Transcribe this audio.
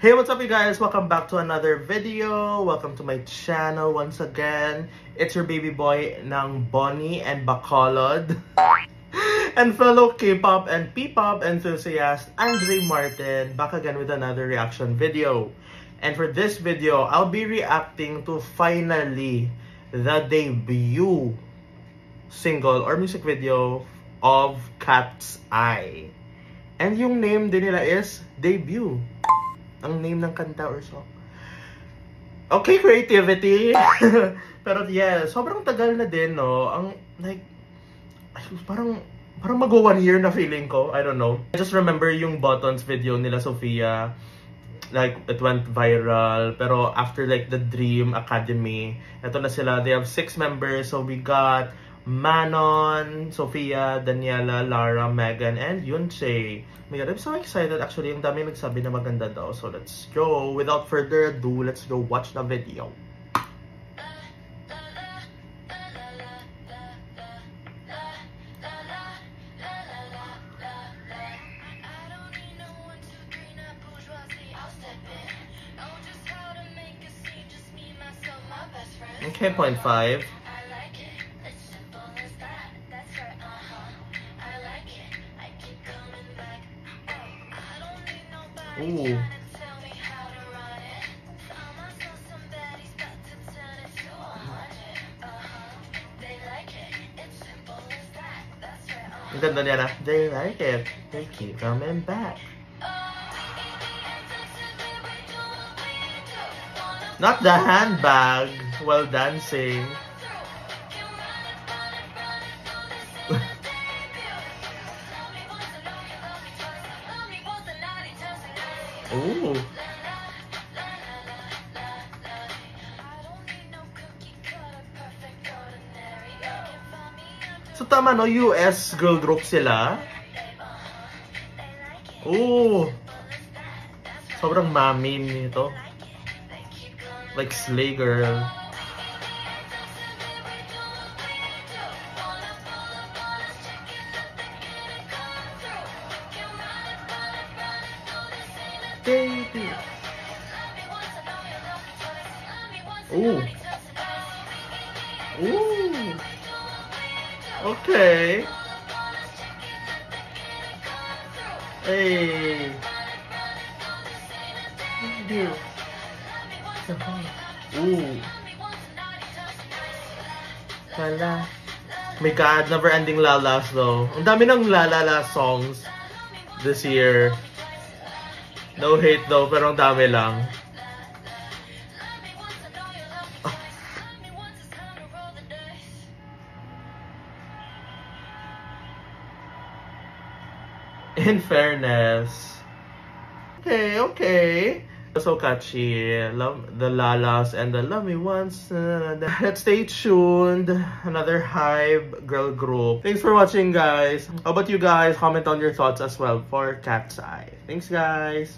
Hey, what's up you guys? Welcome back to another video. Welcome to my channel once again. It's your baby boy ng Bonnie and Bacolod. And fellow K-pop and P-pop enthusiast, Andre Martin, back again with another reaction video. And for this video, I'll be reacting to finally the debut single or music video of Cat's Eye. And yung name din nila is Debut. Ang name ng kanta or song. Okay, creativity. Pero yeah, sobrang tagal na din, no? Ang like parang mag 1 year na feeling ko. I don't know. I just remember yung Buttons video nila Sophia. Like, it went viral. Pero after like the Dream Academy, eto na sila. They have 6 members. So we got Manon, Sophia, Daniela, Lara, Megan, and Yunche. Oh my God, I'm so excited. Actually, yung dami nagsabi na maganda daw. So let's go. Without further ado, let's go watch the video. Okay, 0.5. Ooh. Ang ganda niya na. They like it. They keep coming back. Not the handbag while dancing. Ooh. So tama no, US girl group sila. Ooh. Sobrang mami nito. Like slay girl. Baby. Ooh. Ooh. Okay. Hey. Ooh. Lala. My God, never-ending lalas though. Ang dami ng lalala songs this year. No hate though, pero ang dami lang. In fairness. Okay. So catchy. Love the lalas and the love me once. Let's stay tuned. Another Hybe girl group. Thanks for watching, guys. How about you guys? Comment on your thoughts as well for Cat's Eye. Thanks, guys.